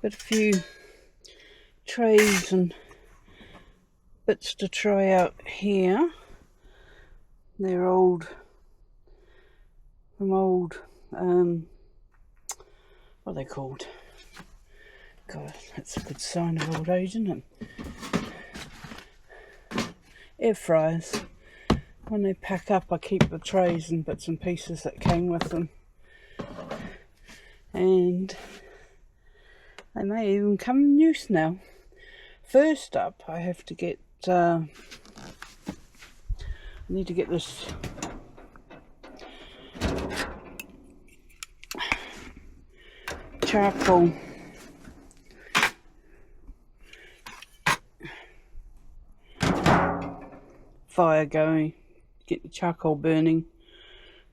Got a few trays and bits to try out here. They're old, what are they called? God, that's a good sign of old age, isn't it? Air fryers. When they pack up, I keep the trays and bits and pieces that came with them. And they may even come in use now. First up, I have to get, I need to get this charcoal fire going, get the charcoal burning,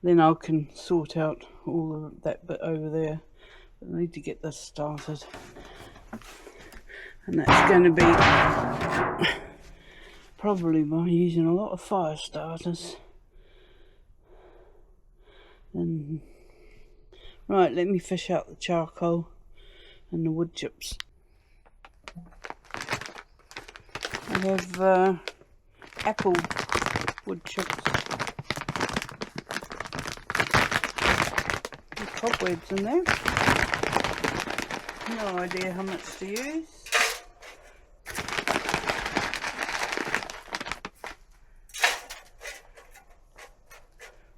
then I can sort out all of that bit over there. But I need to get this started, and that's going to be probably by using a lot of fire starters. And right, let me fish out the charcoal and the wood chips. I have apple wood chips. There's cobwebs in there. No idea how much to use.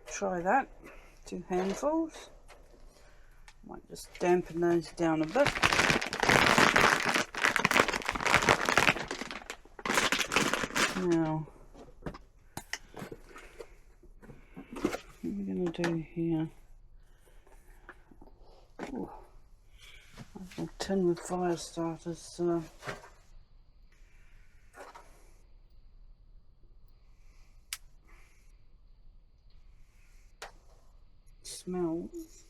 Try that. 2 handfuls. Might just dampen those down a bit. Now, what am I going to do here? Ooh, a tin with fire starters. Smells.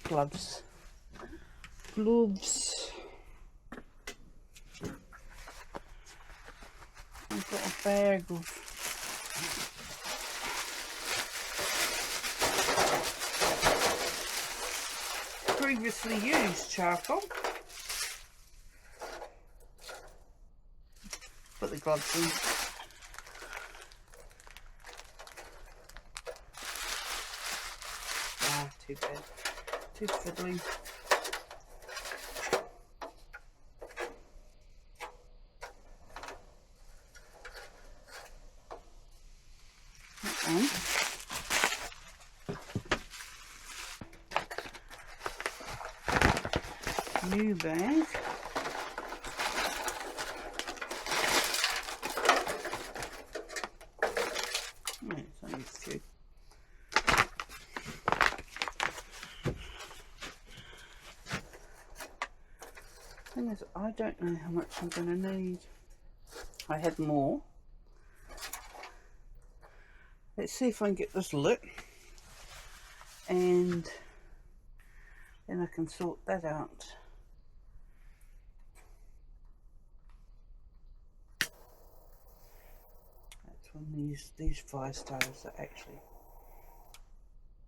Gloves. I've got a bag of previously used charcoal. Put the gloves in. Ah, too bad. Too fiddly. New bag. Oh, it's only a few. Thing is, I don't know how much I'm going to need. I had more. Let's see if I can get this lit, and then I can sort that out. That's when these fire starters are actually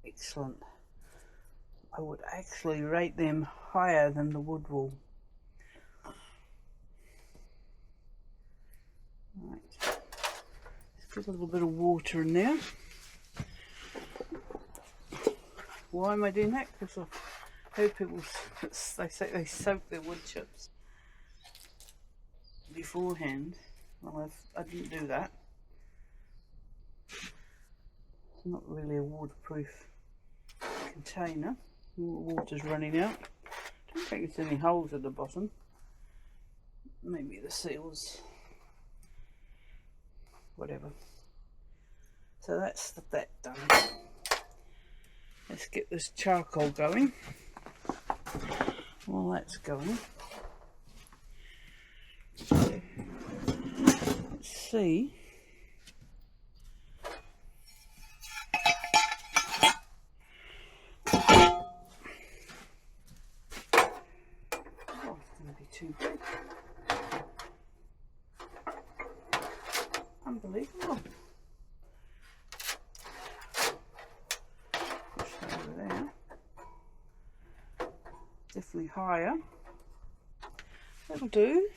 excellent. I would actually rate them higher than the wood wool. Right, let's get a little bit of water in there. Why am I doing that? Because I heard people, they say they soak their wood chips beforehand. Well, I didn't do that. It's not really a waterproof container. Water's running out. I don't think there's any holes at the bottom. Maybe the seals. Whatever. So that's that done. Let's get this charcoal going. While that's going, let's see. too big. Unbelievable. Push that over there. Definitely higher. That'll do.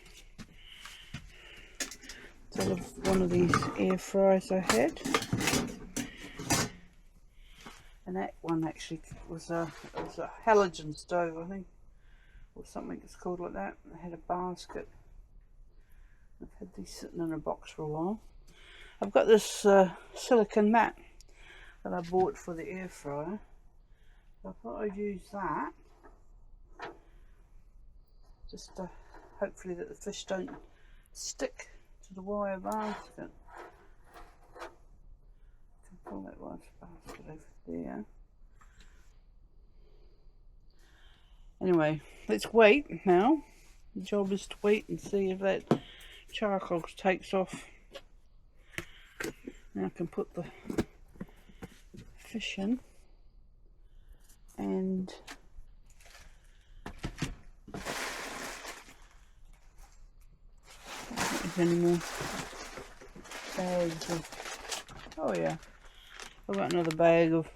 Instead of one of these air fryers I had. And that one actually was a halogen stove, I think, or something it's called like that. I had a basket. I've had these sitting in a box for a while. I've got this silicone mat that I bought for the air fryer. So I thought I'd use that, just to hopefully that the fish don't stick to the wire basket. I can pull that wire basket over there. Anyway, let's wait now. The job is to wait and see if that charcoal takes off. Now I can put the fish in and if any more bags of, oh yeah, I've got another bag of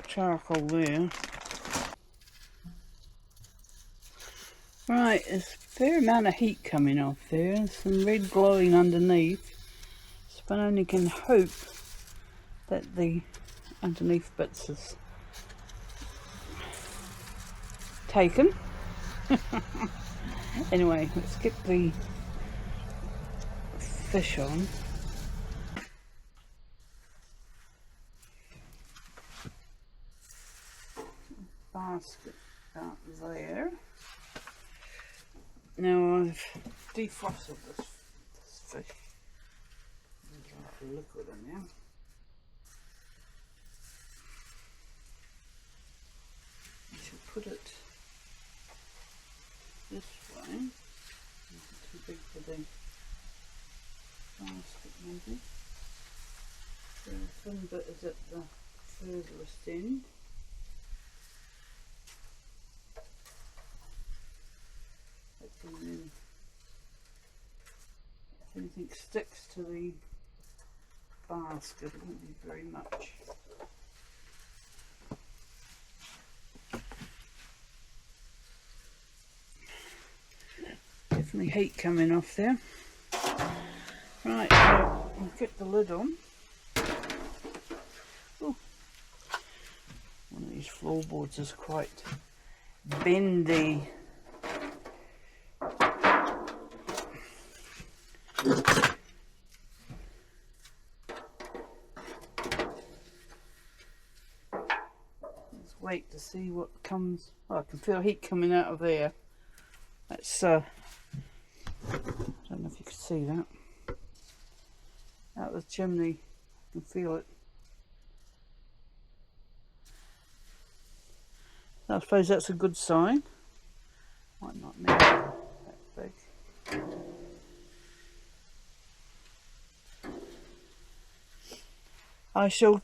charcoal there. Right, there's a fair amount of heat coming off there, some red glowing underneath, so I only can hope that the underneath bits is taken. Anyway, let's get the fish on. Basket out there. Now I've defrosted this fish. There's a lot of liquid in there. I should put it this way. Too big for the basket maybe. The thin bit is at the furthest end. And then if anything sticks to the basket, it won't be very much. Definitely heat coming off there. Right, so I'll get the lid on. Ooh. One of these floorboards is quite bendy. Let's wait to see what comes. Oh, I can feel heat coming out of there. That's I don't know if you can see that. Out of the chimney, I can feel it. I suppose that's a good sign. Might not need that big. I shall,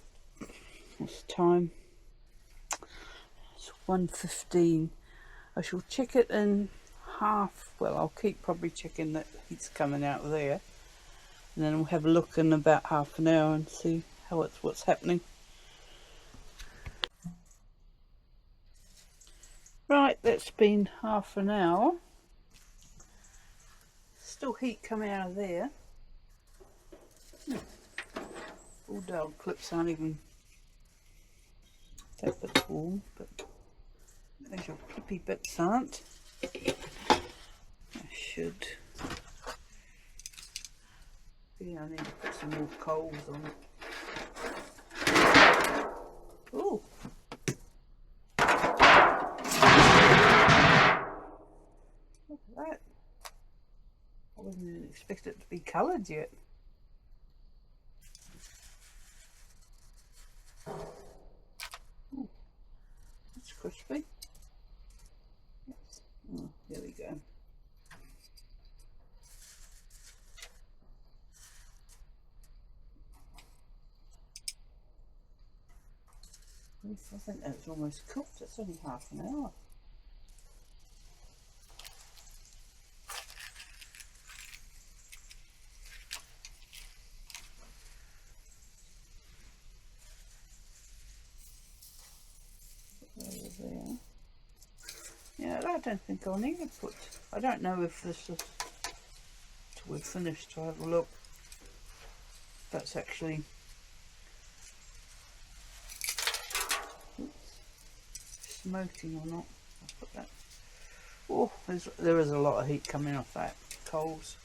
what's the time? It's 1:15. I shall check it in half, well I'll keep probably checking that heat's coming out of there. And then we'll have a look in about half an hour and see how what's happening. Right, that's been half an hour. Still heat coming out of there. All dowel clips aren't even that bit warm, but those your clippy bits aren't. I should. Yeah, I need to put some more coals on it. Ooh. Look at that. I wasn't even expect it to be coloured yet. Ooh. That's crispy. Yes. Oh, there we go. I think that's almost cooked. It's only half an hour. over there. Yeah, I don't think I'll need to put. I don't know if this is. Till we're finished to have a look. That's actually. Smoking or not. I'll put that. Oh, there is a lot of heat coming off that coals.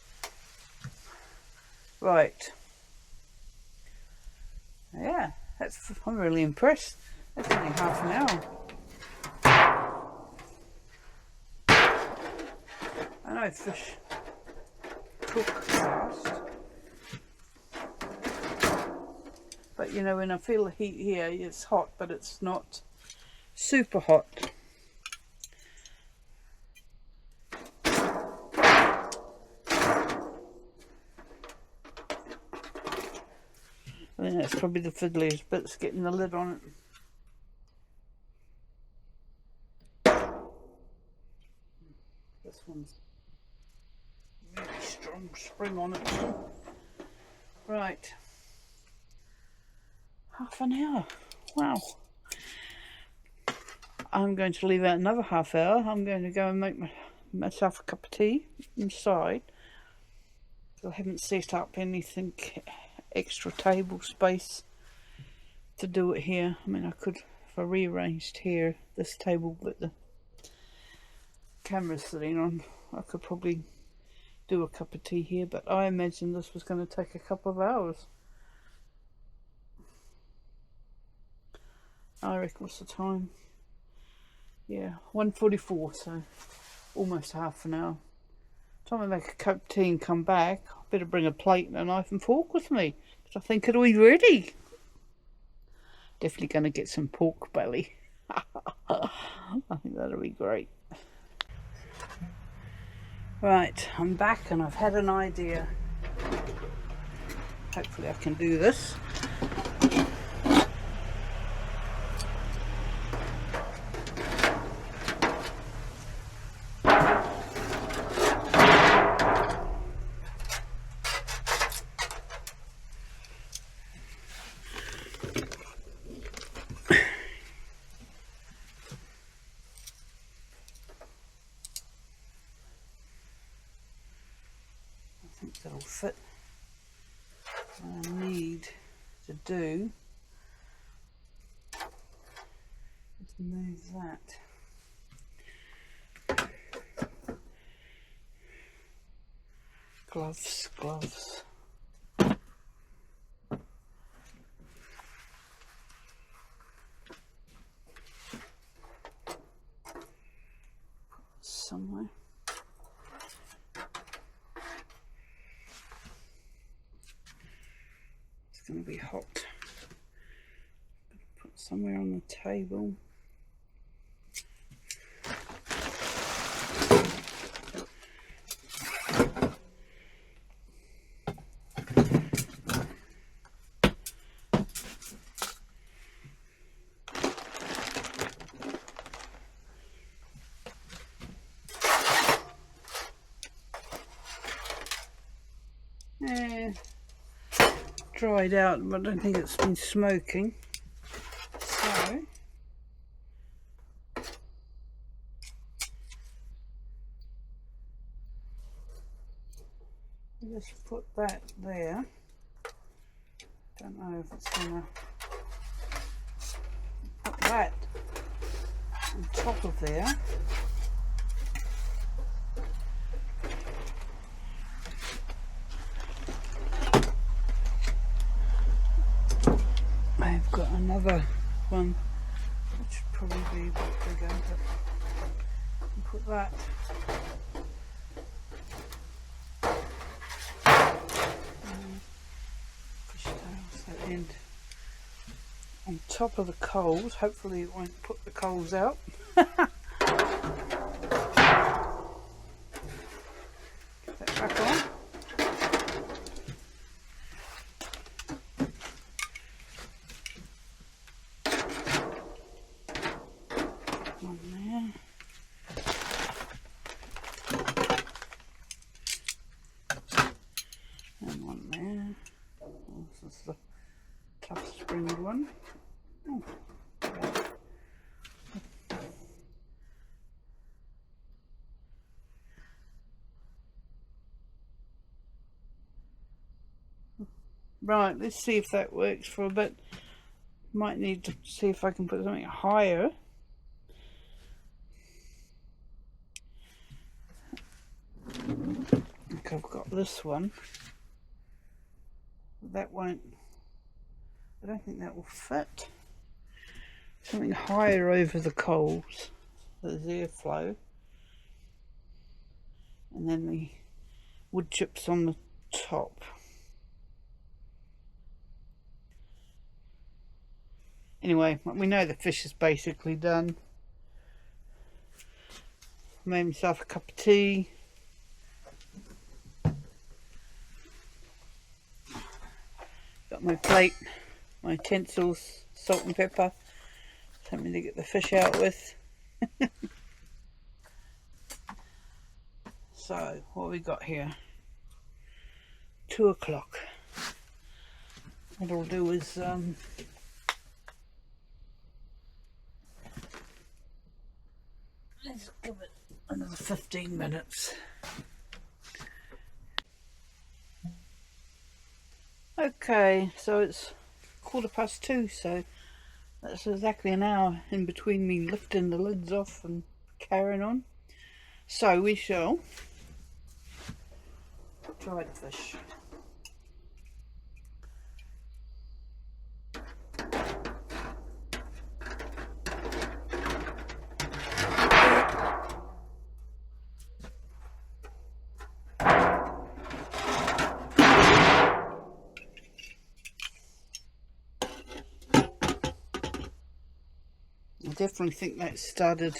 Right. Yeah, I'm really impressed. That's only half an hour. I know fish cook fast, but you know, when I feel the heat here, it's hot, but it's not super hot. I think that's probably the fiddliest bit's getting the lid on it. This one's really strong spring on it too. Right. Half an hour. Wow. I'm going to leave out another half hour. I'm going to go and make myself a cup of tea inside. I haven't set up anything extra table space to do it here. I mean, I could, if I rearranged here, this table with the camera sitting on, I could probably do a cup of tea here, but I imagine this was going to take a couple of hours. I reckon, what's the time? Yeah, 1:44, so almost half an hour. Time I make a cup of tea and come back, I better bring a plate and a knife and fork with me, because I think it'll be ready. Definitely going to get some pork belly. I think that'll be great. Right, I'm back and I've had an idea. Hopefully I can do this. That'll fit. What I need to do is move that. Gloves. Somewhere. It's going to be hot. Put somewhere on the table. Dried out, but I don't think it's been smoking. So just put that there. Don't know if it's gonna put that on top of there. I've got another one which should probably be a bit bigger, but I'll put that fish tails, that end on top of the coals. Hopefully it won't put the coals out. Get that back on. One there. And one there. Oh, this is the tough springy one. Oh, yeah. Right, let's see if that works for a bit. Might need to see if I can put something higher. I think I've got this one. That won't, I don't think that will fit. Something higher over the coals, there's airflow, and then the wood chips on the top. Anyway, we know the fish is basically done. Made myself a cup of tea. Got my plate, my utensils, salt and pepper, something to get the fish out with. So, what have we got here? 2 o'clock. What I'll do is let's give it another 15 minutes. Okay, so it's 2:15, so that's exactly an hour in between me lifting the lids off and carrying on. So we shall try the fish. I definitely think that started.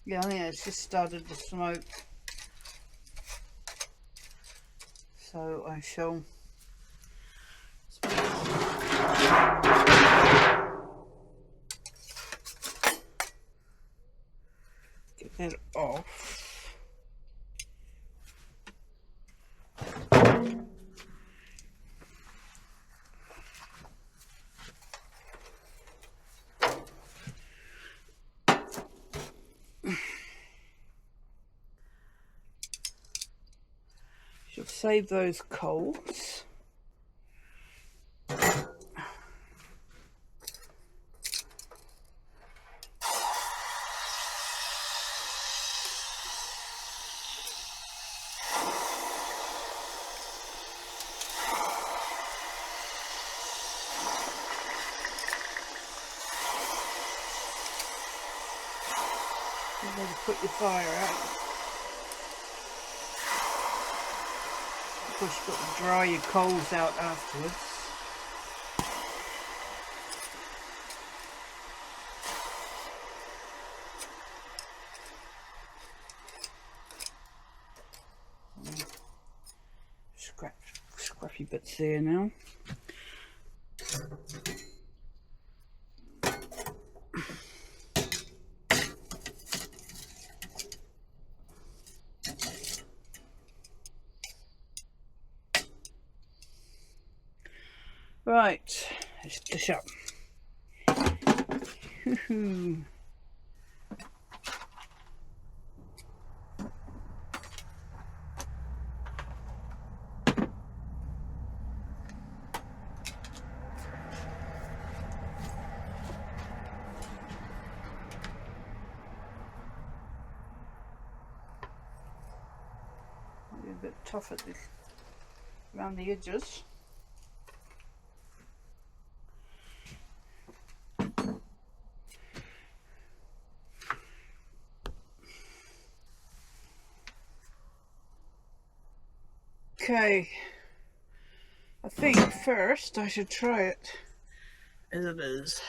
Yeah, I think it's just started to smoke. So I shall get that off. Should save those coals. You need to put your fire out. Of course, you've got to dry your coals out afterwards. Scruffy bits there now. Right, let's dish up. A bit tough at this, around the edges. Okay, I think first I should try it as it is.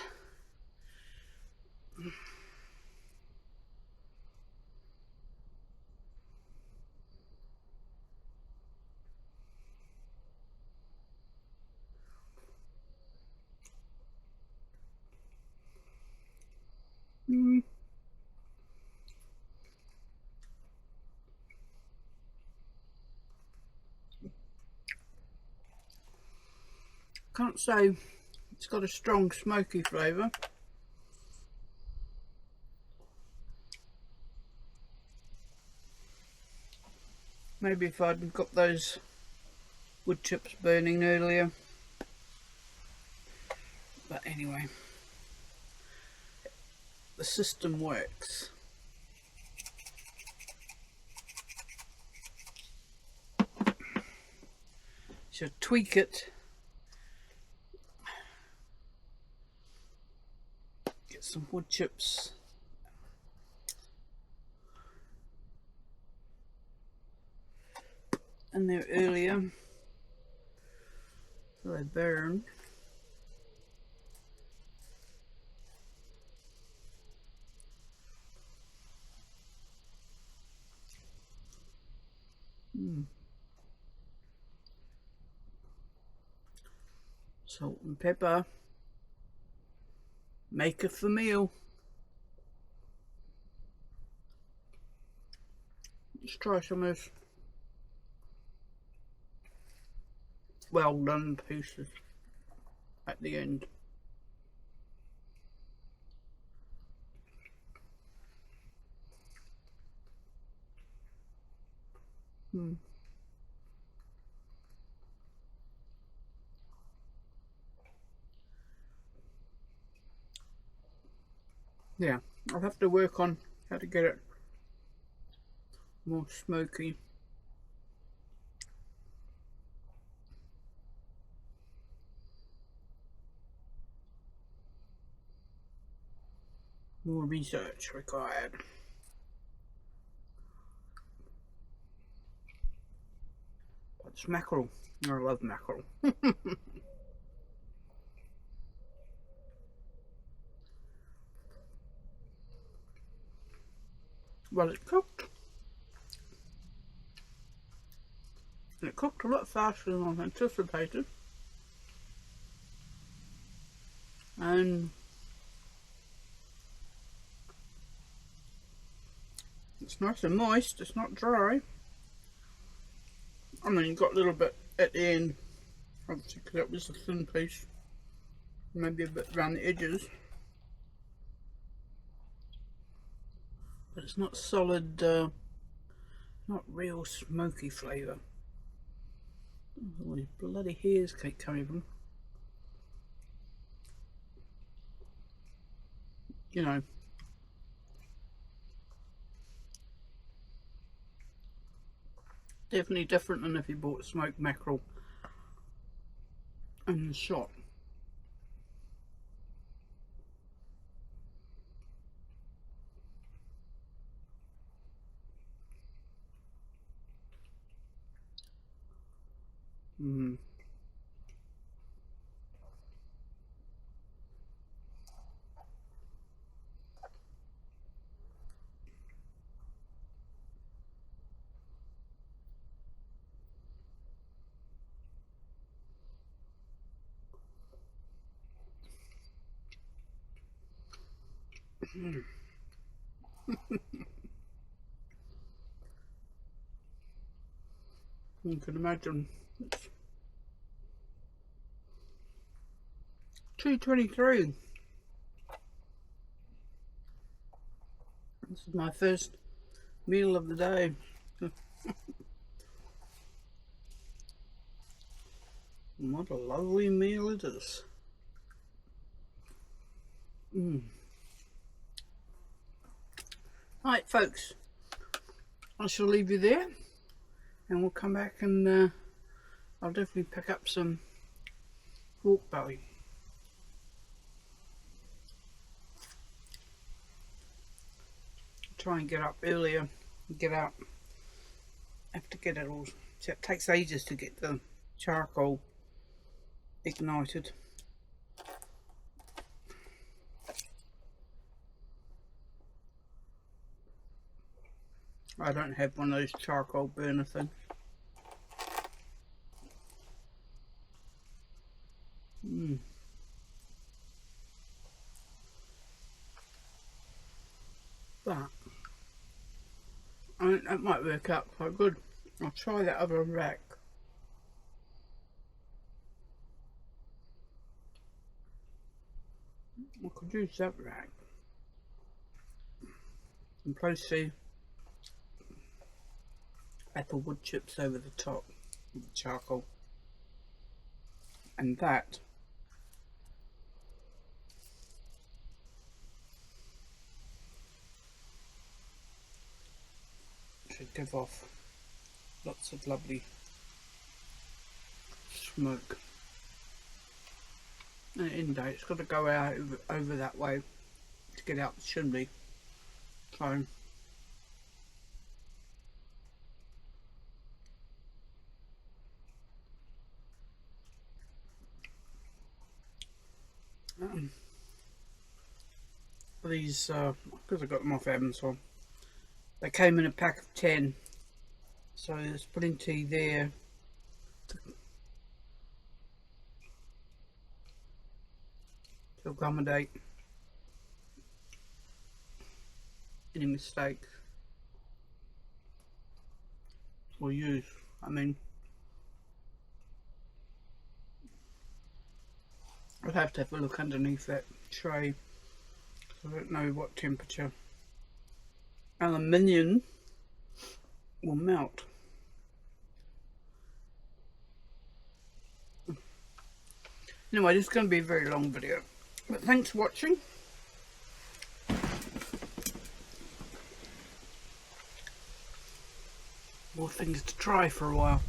Can't say it's got a strong smoky flavour. Maybe if I'd got those wood chips burning earlier. But anyway, the system works. Should tweak it. Get some wood chips. In there earlier, so they burn. Salt and pepper. Make it for meal. Let's try some of this well done pieces at the end. Yeah, I'll have to work on how to get it more smoky. More research required. It's mackerel. I love mackerel. Well, it cooked. And it cooked a lot faster than I anticipated. And it's nice and moist, it's not dry. I mean, you got a little bit at the end, obviously, because that was a thin piece. Maybe a bit around the edges. But it's not solid, not real smoky flavour. All these bloody hairs keep coming from. You know. Definitely different than if you bought smoked mackerel in the shop. You can imagine it's 2:23. This is my first meal of the day. What a lovely meal it is. Right, folks, I shall leave you there, and we'll come back and I'll definitely pick up some pork belly. Try and get up earlier, get out. Have to get it all. So it takes ages to get the charcoal ignited. I don't have one of those charcoal burner things. But I think that might work out quite good. I'll try that other rack. I could use that rack. And plus see apple wood chips over the top with the charcoal, and that should give off lots of lovely smoke. And at the end of the day, it's got to go out over that way to get out the chimney. So these, because I got them off Amazon, they came in a pack of 10, so there's plenty there to accommodate any mistakes or use. I mean, I'd have to have a look underneath that tray. I don't know what temperature aluminium will melt. Anyway, this is going to be a very long video, but thanks for watching. More things to try for a while.